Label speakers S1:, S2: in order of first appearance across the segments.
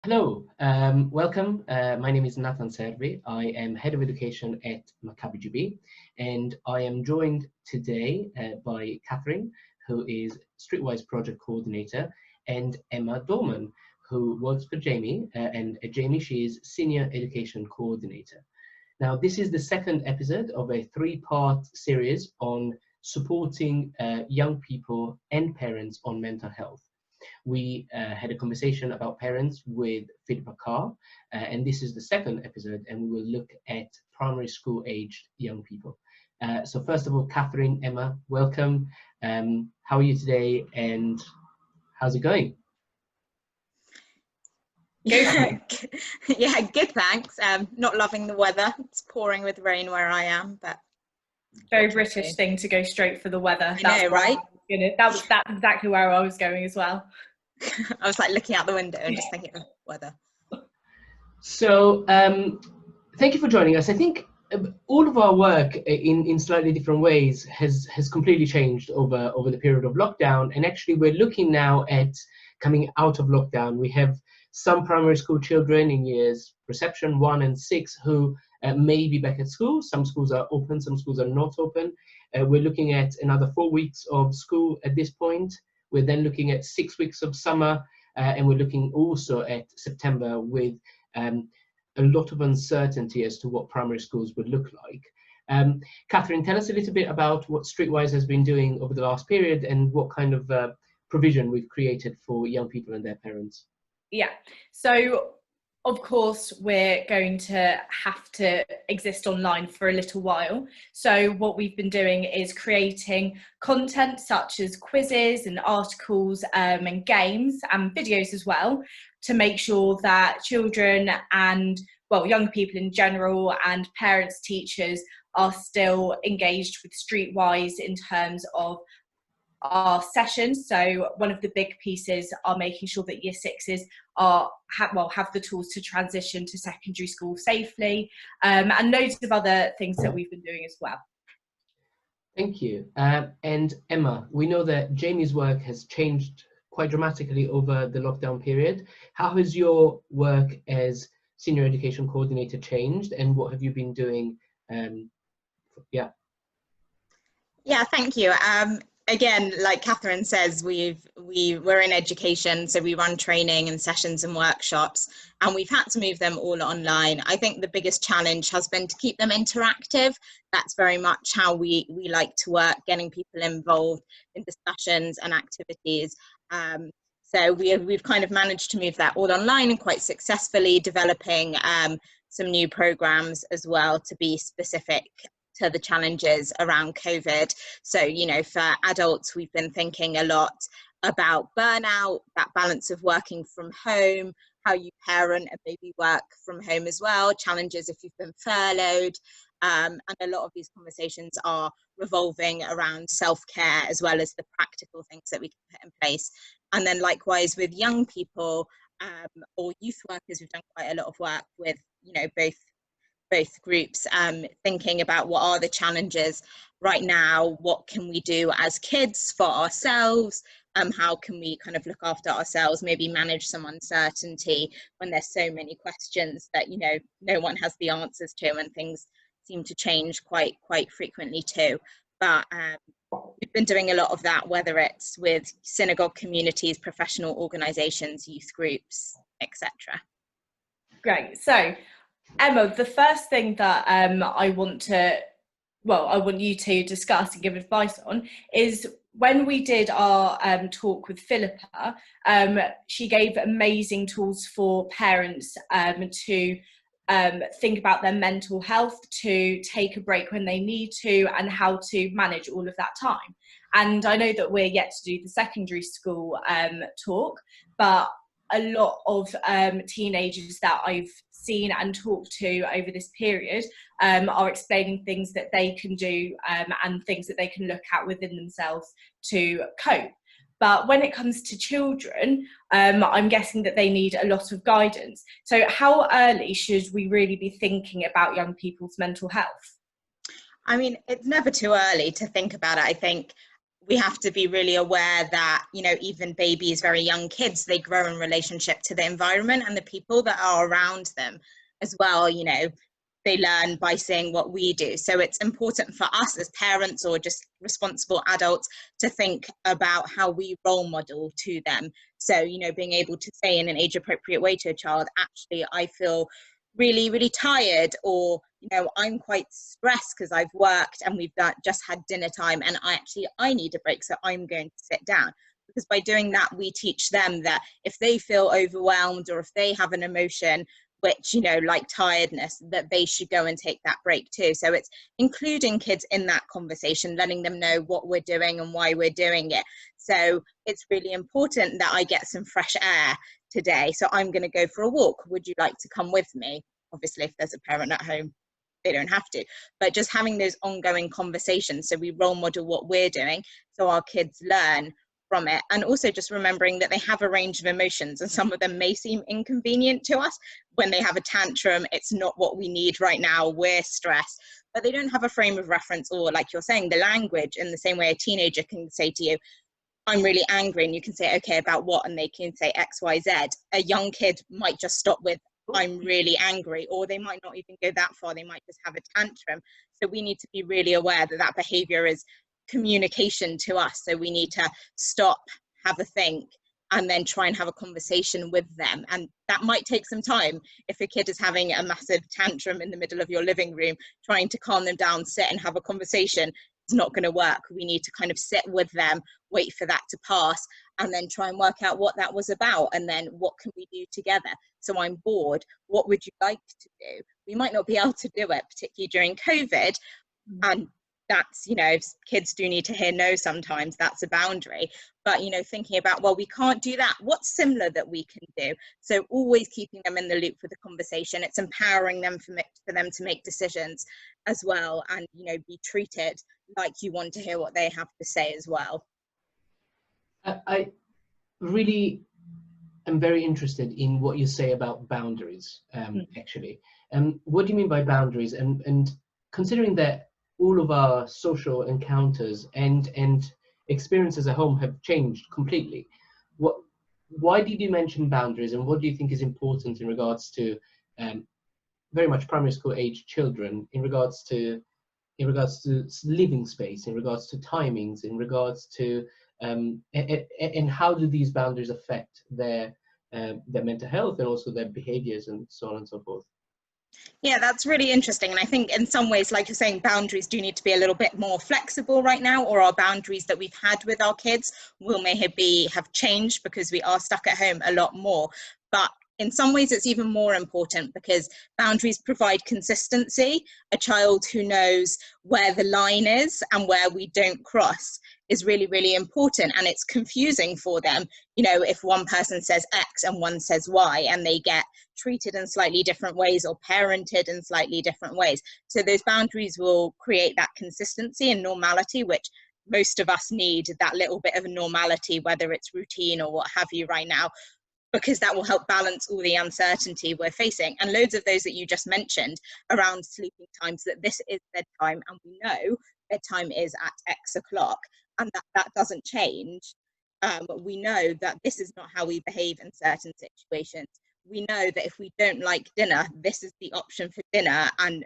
S1: Hello, welcome. My name is Nathan Servi. I am Head of Education at Manager Jami, and I am joined today by Catherine, who is Streetwise Project Coordinator, and Emma Dorman, who works for Jamie, and at Jamie she is Senior Education Coordinator. Now, this is the second episode of a three-part series on supporting young people and parents on mental health. We had a conversation about parents with Philippa, and this is the second episode, and we will look at primary school aged young people. So first of all, Catherine, Emma, welcome. How are you today, and how's it going?
S2: Yeah, good, thanks. Not loving the weather. It's pouring with rain where I am, but
S3: very British thing to go straight for the weather.
S2: I know, right?
S3: That's exactly where I was going as well.
S2: I was like looking out the window and just thinking, weather.
S1: So thank you for joining us. I think all of our work in slightly different ways has completely changed over the period of lockdown, and actually we're looking now at coming out of lockdown. We have some primary school children in years reception 1 and 6 who may be back at school. Some schools are open, some schools are not open. We're looking at another 4 weeks of school at this point. We're then looking at 6 weeks of summer, and we're looking also at September with a lot of uncertainty as to what primary schools would look like. Catherine, tell us a little bit about what Streetwise has been doing over the last period and what kind of provision we've created for young people and their parents.
S3: Yeah, so of course we're going to have to exist online for a little while. So what we've been doing is creating content such as quizzes and articles and games and videos as well, to make sure that children and, well, young people in general and parents, teachers are still engaged with Streetwise in terms of our sessions. So one of the big pieces are making sure that year sixes have the tools to transition to secondary school safely, and loads of other things that we've been doing as well.
S1: Thank you. And Emma, we know that Jamie's work has changed quite dramatically over the lockdown period. How has your work as Senior Education Coordinator changed, and what have you been doing? Yeah,
S2: thank you. Again, like Catherine says, we're in education, so we run training and sessions and workshops, and we've had to move them all online. I think the biggest challenge has been to keep them interactive. That's very much how we like to work, getting people involved in discussions and activities. So we've kind of managed to move that all online and quite successfully, developing some new programs as well to be specific to the challenges around COVID. So, for adults, we've been thinking a lot about burnout, that balance of working from home, how you parent and maybe work from home as well, challenges if you've been furloughed. And a lot of these conversations are revolving around self-care as well as the practical things that we can put in place. And then likewise with young people or youth workers, we've done quite a lot of work with, both groups, thinking about what are the challenges right now, what can we do as kids for ourselves, how can we kind of look after ourselves, maybe manage some uncertainty when there's so many questions that no one has the answers to, and things seem to change quite frequently too. But we've been doing a lot of that, whether it's with synagogue communities, professional organisations, youth groups, etc.
S3: Great. So Emma, the first thing that I want you to discuss and give advice on is when we did our talk with Philippa, she gave amazing tools for parents to think about their mental health, to take a break when they need to, and how to manage all of that time. And I know that we're yet to do the secondary school talk, but a lot of teenagers that I've seen and talked to over this period are explaining things that they can do and things that they can look at within themselves to cope. But when it comes to children, I'm guessing that they need a lot of guidance. So how early should we really be thinking about young people's mental health?
S2: I mean, it's never too early to think about it. I think we have to be really aware that, you know, even babies, very young kids, they grow in relationship to the environment and the people that are around them as well. You know, they learn by seeing what we do. So it's important for us as parents or just responsible adults to think about how we role model to them. So, you know, being able to say in an age appropriate way to a child, actually, I feel really, really tired, or, you know, I'm quite stressed because I've worked and we've just had dinner time, and I need a break, so I'm going to sit down. Because by doing that, we teach them that if they feel overwhelmed or if they have an emotion which, you know, like tiredness, that they should go and take that break too. So it's including kids in that conversation, letting them know what we're doing and why we're doing it. So it's really important that I get some fresh air today, so I'm going to go for a walk. Would you like to come with me? Obviously, if there's a parent at home, they don't have to, but just having those ongoing conversations, so we role model what we're doing, so our kids learn from it. And also just remembering that they have a range of emotions, and some of them may seem inconvenient to us. When they have a tantrum, it's not what we need right now, we're stressed, but they don't have a frame of reference, or, like you're saying, the language, in the same way a teenager can say to you, I'm really angry, and you can say, okay, about what? And they can say X, Y, Z. A young kid might just stop with, I'm really angry, or they might not even go that far, they might just have a tantrum. So we need to be really aware that that behavior is communication to us. So we need to stop, have a think, and then try and have a conversation with them. And that might take some time. If a kid is having a massive tantrum in the middle of your living room, trying to calm them down, sit and have a conversation, it's not going to work. We need to kind of sit with them, wait for that to pass, and then try and work out what that was about, and then what can we do together. So I'm bored, what would you like to do? We might not be able to do it, particularly during COVID, and that's, you know, kids do need to hear no sometimes, that's a boundary. But, you know, thinking about, well, we can't do that, what's similar that we can do? So always keeping them in the loop with the conversation. It's empowering them for them to make decisions as well, and, you know, be treated like you want to hear what they have to say as well.
S1: I really am very interested in what you say about boundaries, actually. What do you mean by boundaries? And considering that all of our social encounters and experiences at home have changed completely, why did you mention boundaries, and what do you think is important in regards to very much primary school age children, in regards to living space, in regards to timings, in regards to and how do these boundaries affect their mental health and also their behaviors and so on and so forth?
S2: Yeah, that's really interesting. And I think in some ways, like you're saying, boundaries do need to be a little bit more flexible right now, or our boundaries that we've had with our kids will maybe have changed because we are stuck at home a lot more. But in some ways, it's even more important because boundaries provide consistency. A child who knows where the line is and where we don't cross is really, really important. And it's confusing for them, you know, if one person says X and one says Y, and they get treated in slightly different ways or parented in slightly different ways. So those boundaries will create that consistency and normality, which most of us need, that little bit of normality, whether it's routine or what have you right now, because that will help balance all the uncertainty we're facing. And loads of those that you just mentioned around sleeping times, that this is bedtime, and we know bedtime is at X o'clock, and that doesn't change. We know that this is not how we behave in certain situations. We know that if we don't like dinner, this is the option for dinner, and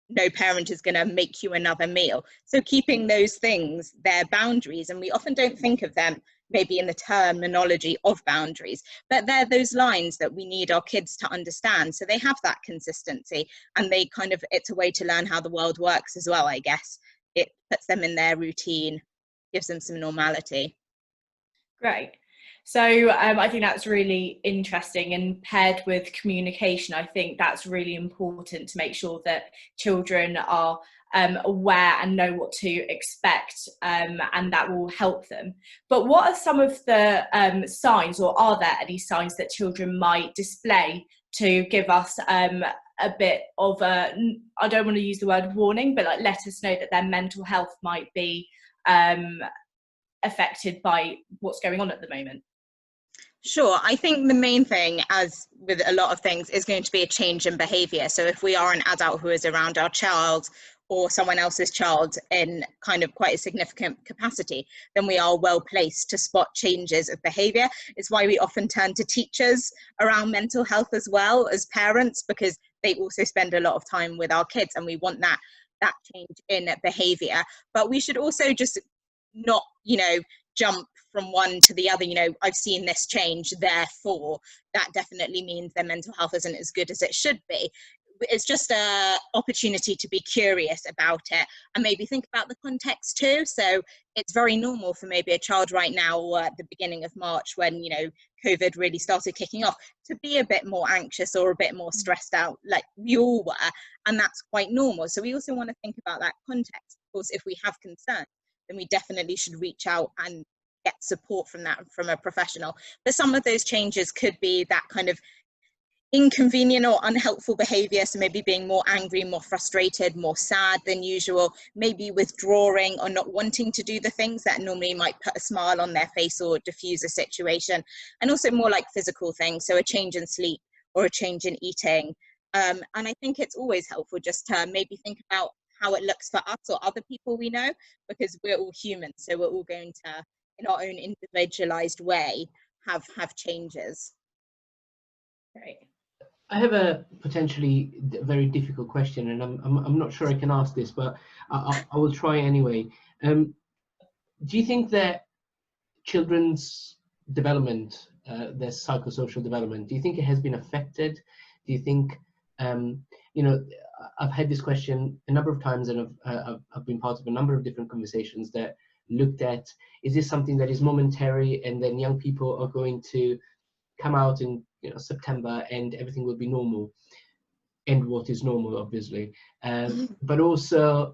S2: no parent is going to make you another meal. So keeping those things, their boundaries, and we often don't think of them maybe in the terminology of boundaries, but they're those lines that we need our kids to understand, so they have that consistency, and they kind of, it's a way to learn how the world works as well, I guess. It puts them in their routine, gives them some normality.
S3: Great. So I think that's really interesting, and paired with communication, I think that's really important to make sure that children are aware and know what to expect, and that will help them. But what are some of the signs, or are there any signs that children might display to give us a bit of a, I don't want to use the word warning, but like let us know that their mental health might be affected by what's going on at the moment?
S2: Sure. I think the main thing, as with a lot of things, is going to be a change in behaviour. So if we are an adult who is around our child, or someone else's child in kind of quite a significant capacity, then we are well placed to spot changes of behaviour. It's why we often turn to teachers around mental health as well as parents, because they also spend a lot of time with our kids, and we want that change in behaviour. But we should also just not, jump from one to the other. I've seen this change, therefore that definitely means their mental health isn't as good as it should be. It's just an opportunity to be curious about it and maybe think about the context too. So it's very normal for maybe a child right now, or at the beginning of March when, COVID really started kicking off, to be a bit more anxious or a bit more stressed out, like we all were. And that's quite normal. So we also want to think about that context. Of course, if we have concerns, then we definitely should reach out and get support from a professional. But some of those changes could be that kind of inconvenient or unhelpful behavior, so maybe being more angry, more frustrated, more sad than usual, maybe withdrawing or not wanting to do the things that normally might put a smile on their face or diffuse a situation, and also more like physical things, so a change in sleep or a change in eating. And I think it's always helpful just to maybe think about how it looks for us or other people we know, because we're all human, so we're all going to, in our own individualized way, have changes.
S3: Great.
S1: I have a potentially very difficult question, and I'm not sure I can ask this, but I will try anyway. Do you think that children's development, their psychosocial development, do you think it has been affected? Do you think, I've had this question a number of times, and I've been part of a number of different conversations that looked at, is this something that is momentary, and then young people are going to come out in September and everything will be normal, and what is normal, obviously, but also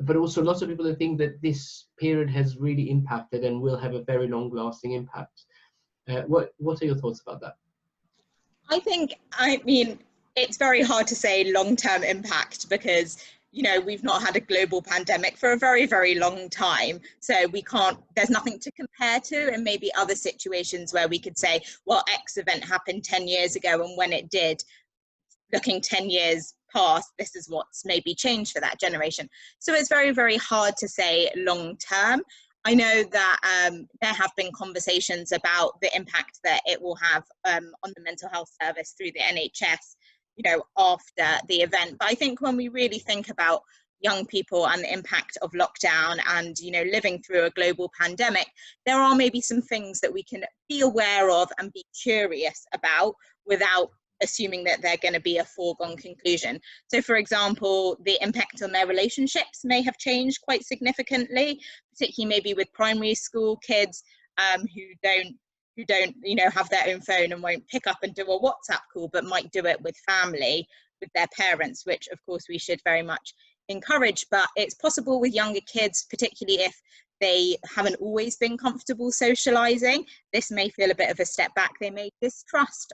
S1: lots of people think that this period has really impacted and will have a very long-lasting impact. What are your thoughts about that?
S2: I mean, it's very hard to say long-term impact, because we've not had a global pandemic for a very, very long time. So there's nothing to compare to, and maybe other situations where we could say, well, X event happened 10 years ago, and when it did, looking 10 years past, this is what's maybe changed for that generation. So it's very, very hard to say long term. I know that there have been conversations about the impact that it will have on the mental health service through the NHS, after the event. But I think when we really think about young people and the impact of lockdown and, living through a global pandemic, there are maybe some things that we can be aware of and be curious about without assuming that they're going to be a foregone conclusion. So, for example, the impact on their relationships may have changed quite significantly, particularly maybe with primary school kids who don't have their own phone and won't pick up and do a WhatsApp call, but might do it with family, with their parents, which of course we should very much encourage. But it's possible with younger kids, particularly if they haven't always been comfortable socializing, this may feel a bit of a step back. They may distrust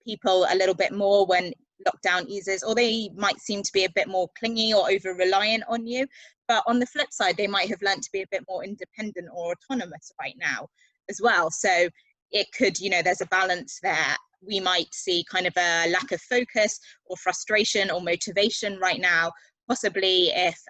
S2: people a little bit more when lockdown eases, or they might seem to be a bit more clingy or over reliant on you. But on the flip side, they might have learned to be a bit more independent or autonomous right now as well. So it could, there's a balance there. We might see kind of a lack of focus or frustration or motivation right now, possibly if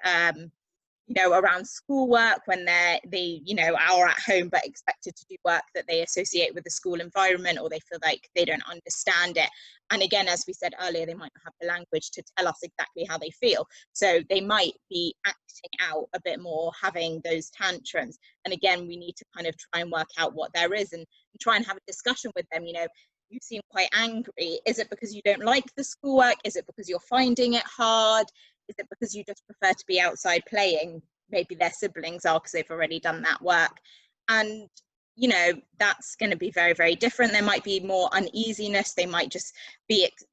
S2: around schoolwork, when they are at home but expected to do work that they associate with the school environment, or they feel like they don't understand it. And again, as we said earlier, they might not have the language to tell us exactly how they feel. So they might be acting out a bit more, having those tantrums. And again, we need to kind of try and work out what there is and try and have a discussion with them. You seem quite angry. Is it because you don't like the schoolwork? Is it because you're finding it hard? Is it because you just prefer to be outside playing? Maybe their siblings are, because they've already done that work. And, that's going to be very, very different. There might be more uneasiness. They might just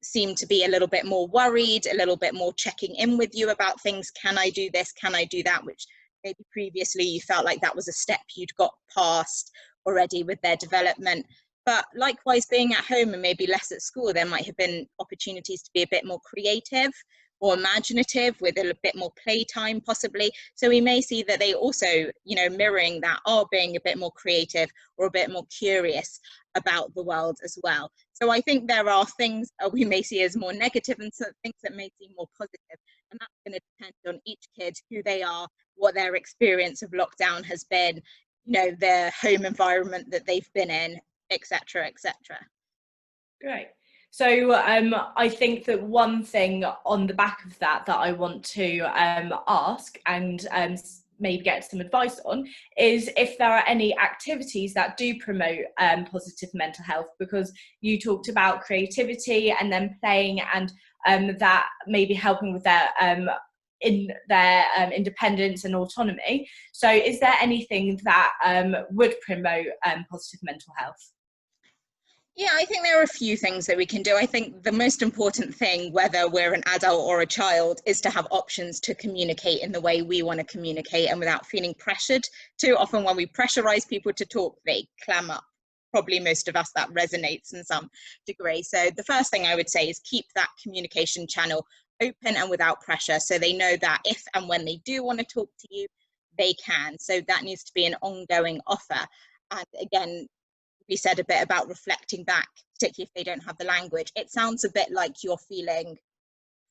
S2: seem to be a little bit more worried, a little bit more checking in with you about things. Can I do this? Can I do that? Which maybe previously you felt like that was a step you'd got past already with their development. But likewise, being at home and maybe less at school, there might have been opportunities to be a bit more creative, or imaginative with a bit more playtime possibly. So we may see that they also, you know, mirroring that, are being a bit more creative or a bit more curious about the world as well. So I think there are things we may see as more negative and some things that may seem more positive. And that's going to depend on each kid, who they are, what their experience of lockdown has been, you know, their home environment that they've been in, etc., etc.
S3: Great. So I think that one thing on the back of that I want to ask and maybe get some advice on is if there are any activities that do promote positive mental health, because you talked about creativity and then playing, and that maybe helping with their independence and autonomy. So is there anything that would promote positive mental health?
S2: Yeah, I think there are a few things that we can do. I think the most important thing, whether we're an adult or a child, is to have options to communicate in the way we want to communicate and without feeling pressured. Too often when we pressurize people to talk, they clam up. Probably most of us, that resonates in some degree. So the first thing I would say is keep that communication channel open and without pressure, so they know that if and when they do want to talk to you, they can. So that needs to be an ongoing offer. And again, we said a bit about reflecting back, particularly if they don't have the language. It sounds a bit like you're feeling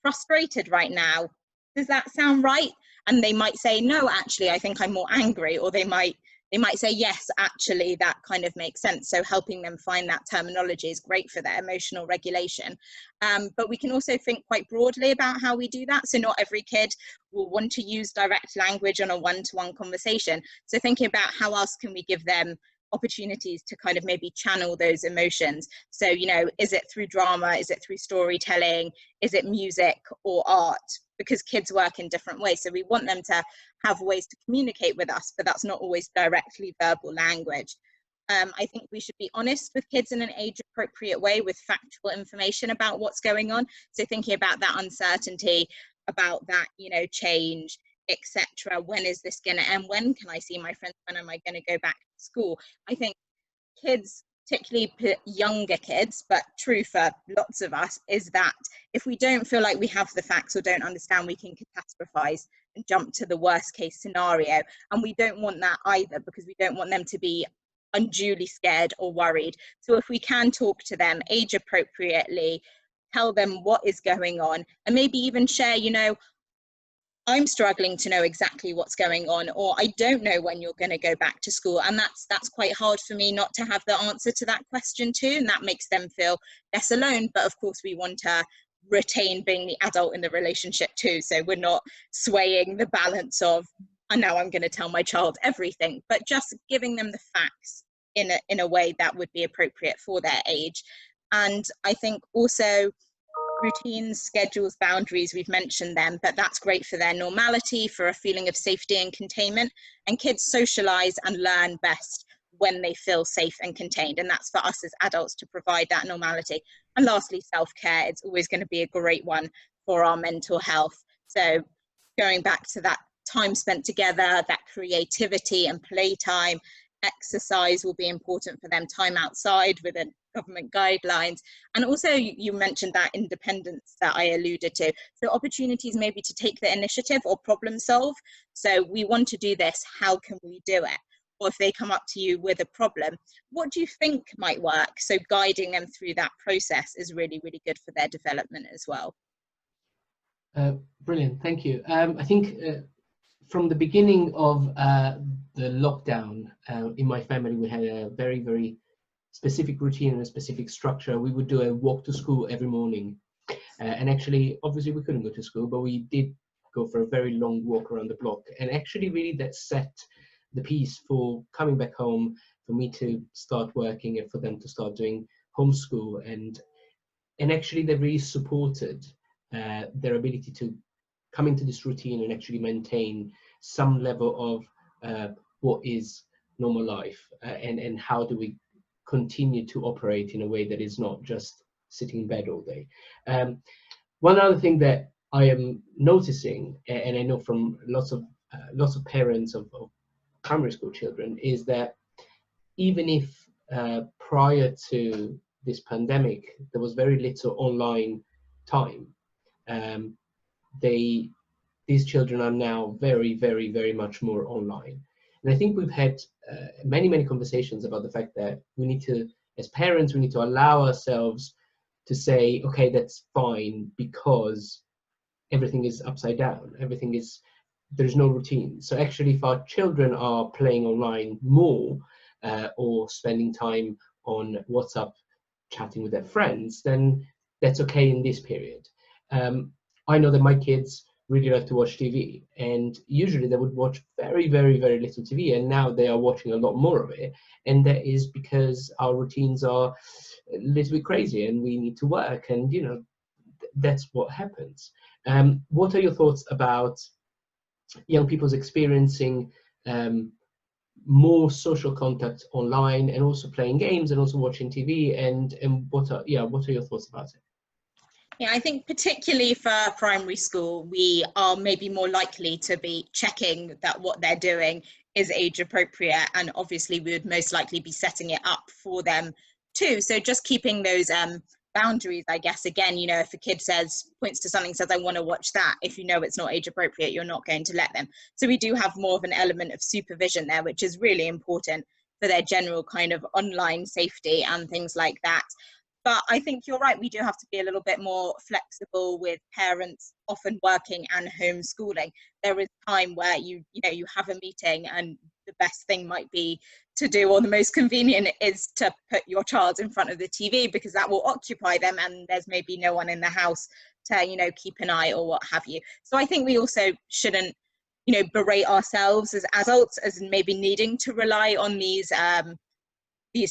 S2: frustrated right now. Does that sound right? And they might say, no, actually, I think I'm more angry. Or they might say, yes, actually, that kind of makes sense. So helping them find that terminology is great for their emotional regulation. But we can also think quite broadly about how we do that. So not every kid will want to use direct language on a one-to-one conversation. So thinking about how else can we give them opportunities to kind of maybe channel those emotions. So, you know, is it through drama? Is it through storytelling? Is it music or art? Because kids work in different ways. So we want them to have ways to communicate with us, but that's not always directly verbal language. I think we should be honest with kids in an age appropriate way with factual information about what's going on. So thinking about that uncertainty, about that, you know, change, etc. When is this going to end? When can I see my friends? When am I going to go back to school? I think kids, particularly younger kids, but true for lots of us, is that if we don't feel like we have the facts or don't understand, we can catastrophize and jump to the worst case scenario. And we don't want that either, because we don't want them to be unduly scared or worried. So if we can talk to them age appropriately, tell them what is going on, and maybe even share, you know, I'm struggling to know exactly what's going on, or I don't know when you're going to go back to school. And that's quite hard for me not to have the answer to that question too. And that makes them feel less alone. But of course, we want to retain being the adult in the relationship too. So we're not swaying the balance of, and now I'm going to tell my child everything, but just giving them the facts in a way that would be appropriate for their age. And I think also routines, schedules, boundaries, we've mentioned them, but that's great for their normality, for a feeling of safety and containment. And kids socialize and learn best when they feel safe and contained. And that's for us as adults to provide that normality. And lastly, self-care. It's always going to be a great one for our mental health. So going back to that time spent together, that creativity and playtime, exercise will be important for them, time outside within government guidelines. And also you mentioned that independence that I alluded to. So opportunities maybe to take the initiative or problem solve. So we want to do this, how can we do it? Or if they come up to you with a problem, what do you think might work? So guiding them through that process is really, really good for their development as well.
S1: Brilliant, thank you. I think from the beginning of the lockdown, in my family, we had a very, very specific routine and a specific structure. We would do a walk to school every morning. And actually, obviously, we couldn't go to school, but we did go for a very long walk around the block. And actually, really, that set the piece for coming back home, for me to start working and for them to start doing homeschool. And actually, they really supported their ability to come into this routine and actually maintain some level of what is normal life, and how do we continue to operate in a way that is not just sitting in bed all day. One other thing that I am noticing, and I know from lots of parents of primary school children, is that even if prior to this pandemic there was very little online time, these children are now very, very, very much more online. And I think we've had many, many conversations about the fact that we need to, as parents, we need to allow ourselves to say, okay, that's fine, because everything is upside down. There's no routine. So actually, if our children are playing online more or spending time on WhatsApp chatting with their friends, then that's okay in this period. I know that my kids really like to watch TV, and usually they would watch very, very, very little TV, and now they are watching a lot more of it, and that is because our routines are a little bit crazy and we need to work, and that's what happens. What are your thoughts about young people's experiencing more social contact online, and also playing games, and also watching TV, and what are your thoughts about it?
S2: Yeah, I think particularly for primary school, we are maybe more likely to be checking that what they're doing is age appropriate, and obviously we would most likely be setting it up for them too. So just keeping those boundaries, I guess. Again, if a kid points to something, says I want to watch that, if you know it's not age appropriate, you're not going to let them. So we do have more of an element of supervision there, which is really important for their general kind of online safety and things like that. But I think you're right, we do have to be a little bit more flexible with parents often working and homeschooling. There is time where you have a meeting, and the best thing might be to do, or the most convenient, is to put your child in front of the TV, because that will occupy them and there's maybe no one in the house to keep an eye or what have you. So I think we also shouldn't berate ourselves as adults as maybe needing to rely on these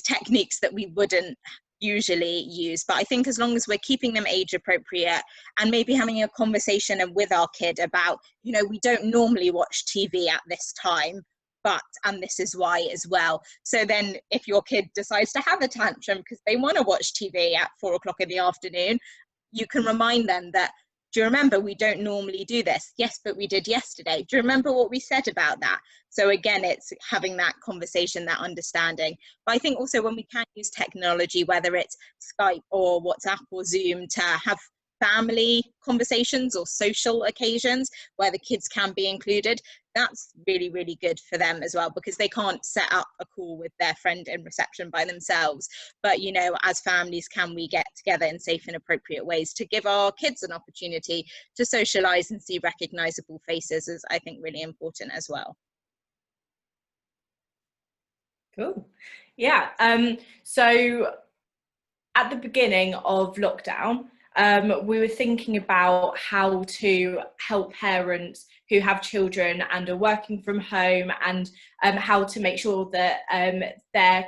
S2: techniques that we wouldn't usually use. But I think as long as we're keeping them age appropriate, and maybe having a conversation with our kid about, we don't normally watch TV at this time, and this is why as well. So then if your kid decides to have a tantrum because they want to watch TV at 4 o'clock in the afternoon, you can remind them that, do you remember we don't normally do this? Yes, but we did yesterday. Do you remember what we said about that? So again, it's having that conversation, that understanding. But I think also when we can use technology, whether it's Skype or WhatsApp or Zoom, to have family conversations or social occasions where the kids can be included, that's really, really good for them as well, because they can't set up a call with their friend in reception by themselves. But as families, can we get together in safe and appropriate ways to give our kids an opportunity to socialize and see recognizable faces, is I think really important as well.
S3: Cool. Yeah. So at the beginning of lockdown, we were thinking about how to help parents who have children and are working from home, and how to make sure that they're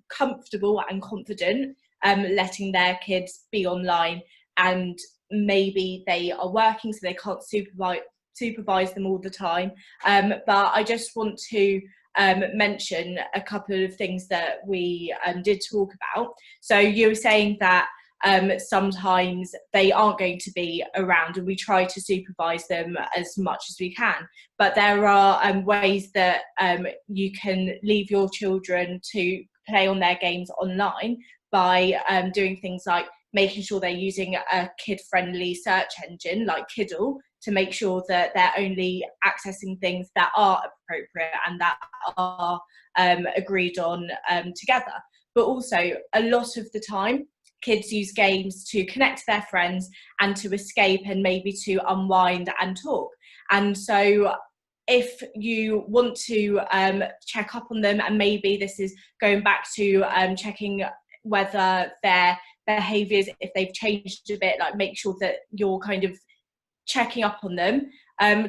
S3: comfortable and confident letting their kids be online, and maybe they are working so they can't supervise them all the time. But I just want to mention a couple of things that we did talk about. So you were saying that sometimes they aren't going to be around, and we try to supervise them as much as we can. But there are ways that you can leave your children to play on their games online by doing things like making sure they're using a kid-friendly search engine like Kiddle, to make sure that they're only accessing things that are appropriate and that are agreed on together. But also, a lot of the time, kids use games to connect to their friends and to escape, and maybe to unwind and talk. And so if you want to check up on them, and maybe this is going back to checking whether their behaviours, if they've changed a bit, like make sure that you're kind of checking up on them,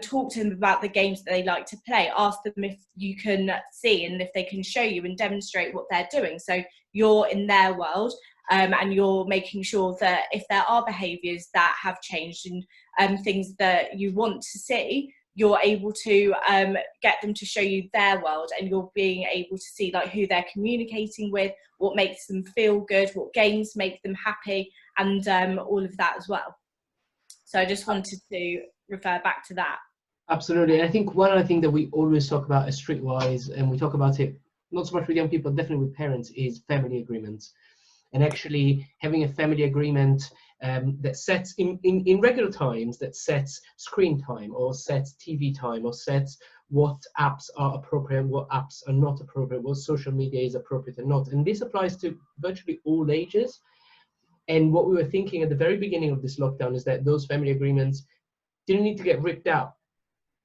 S3: talk to them about the games that they like to play, ask them if you can see and if they can show you and demonstrate what they're doing. So you're in their world, and you're making sure that if there are behaviours that have changed and things that you want to see, you're able to get them to show you their world, and you're being able to see like who they're communicating with, what makes them feel good, what games make them happy, and all of that as well. So I just wanted to refer back to that.
S1: Absolutely. I think one other thing that we always talk about as Streetwise, and we talk about it not so much with young people, definitely with parents, is family agreements. And actually having a family agreement that sets in regular times, that sets screen time or sets TV time or sets what apps are appropriate and what apps are not appropriate, what social media is appropriate and not. And this applies to virtually all ages. And what we were thinking at the very beginning of this lockdown is that those family agreements didn't need to get ripped out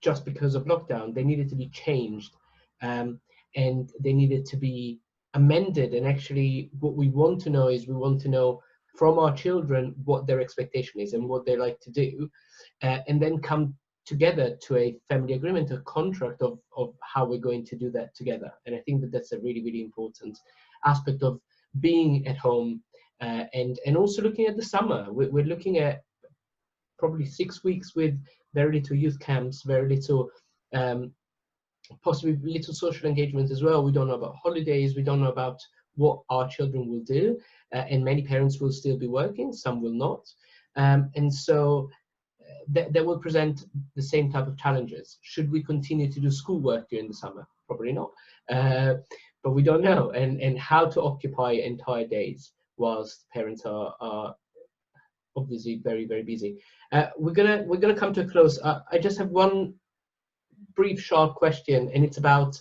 S1: just because of lockdown. They needed to be changed, and they needed to be amended. And actually what we want to know is, we want to know from our children what their expectation is and what they like to do, and then come together to a family agreement, a contract of how we're going to do that together. And I think that that's a really, really important aspect of being at home, and also looking at the summer. We're looking at probably 6 weeks with very little youth camps, very little, possibly little social engagement as well. We don't know about holidays, we don't know about what our children will do, and many parents will still be working, some will not. And so that will present the same type of challenges. Should we continue to do schoolwork during the summer? Probably not, but we don't know. And how to occupy entire days whilst parents are obviously very, very busy. We're gonna come to a close. I just have one brief, short question, and it's about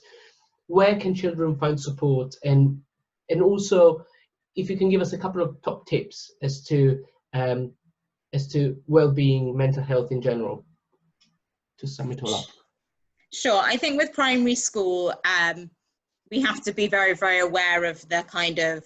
S1: where can children find support, and also if you can give us a couple of top tips as to well-being, mental health in general, to sum it all up.
S2: Sure. I think with primary school, we have to be very, very aware of the kind of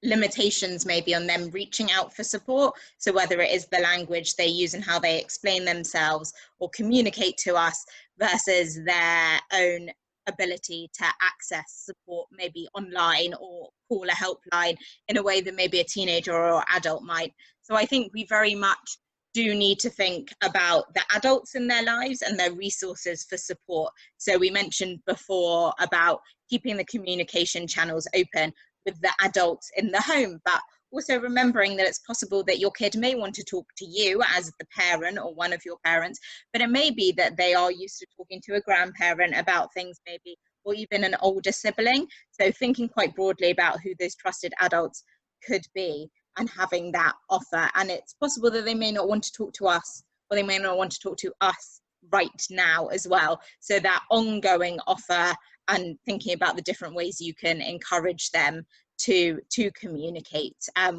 S2: limitations maybe on them reaching out for support. So whether it is the language they use and how they explain themselves or communicate to us versus their own ability to access support maybe online or call a helpline in a way that maybe a teenager or adult might. So I think we very much do need to think about the adults in their lives and their resources for support. So we mentioned before about keeping the communication channels open with the adults in the home, but also remembering that it's possible that your kid may want to talk to you as the parent or one of your parents, but it may be that they are used to talking to a grandparent about things maybe, or even an older sibling. So thinking quite broadly about who those trusted adults could be and having that offer. And it's possible that they may not want to talk to us, or they may not want to talk to us right now as well. So that ongoing offer and thinking about the different ways you can encourage them to communicate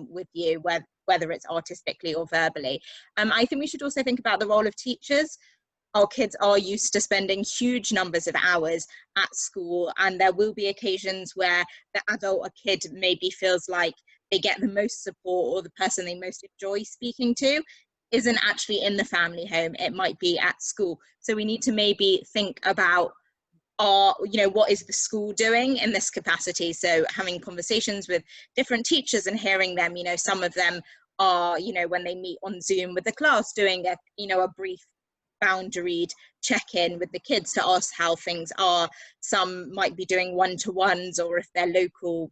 S2: with you, whether it's artistically or verbally. I think we should also think about the role of teachers. Our kids are used to spending huge numbers of hours at school, and there will be occasions where the adult or kid maybe feels like they get the most support, or the person they most enjoy speaking to isn't actually in the family home. It might be at school. So we need to maybe think about what is the school doing in this capacity? So having conversations with different teachers and hearing them, some of them are, when they meet on Zoom with the class, doing a brief boundaried check-in with the kids to ask how things are. Some might be doing one-to-ones, or if they're local,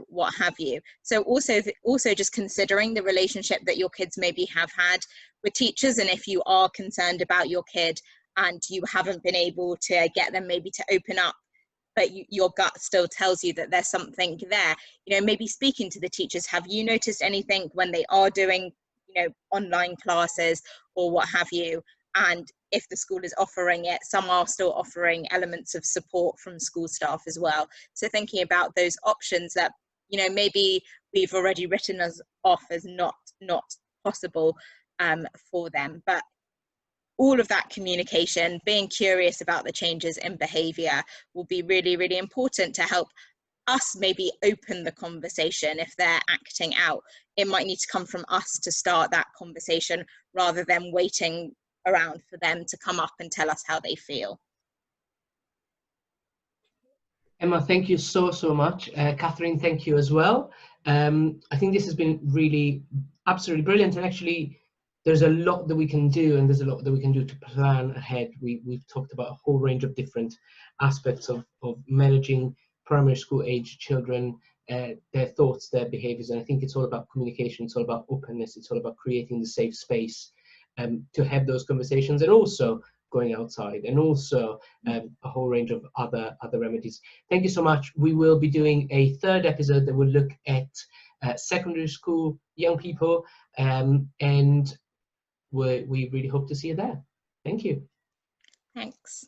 S2: what have you. So also just considering the relationship that your kids maybe have had with teachers, and if you are concerned about your kid and you haven't been able to get them maybe to open up, but your gut still tells you that there's something there, maybe speaking to the teachers. Have you noticed anything when they are doing, online classes or what have you? And if the school is offering it, some are still offering elements of support from school staff as well. So thinking about those options that, maybe we've already written us off as not possible for them. But all of that communication, being curious about the changes in behaviour will be really, really important to help us maybe open the conversation. If they're acting out, it might need to come from us to start that conversation rather than waiting around for them to come up and tell us how they feel.
S1: Emma, thank you so much. Catherine, thank you as well. I think this has been really absolutely brilliant, and actually there's a lot that we can do, and there's a lot that we can do to plan ahead. We've talked about a whole range of different aspects of managing primary school age children, their thoughts, their behaviors, and I think it's all about communication, it's all about openness, it's all about creating the safe space to have those conversations, and also going outside, and also a whole range of other remedies. Thank you so much. We will be doing a third episode that will look at secondary school young people, and we really hope to see you there. Thank you.
S2: Thanks.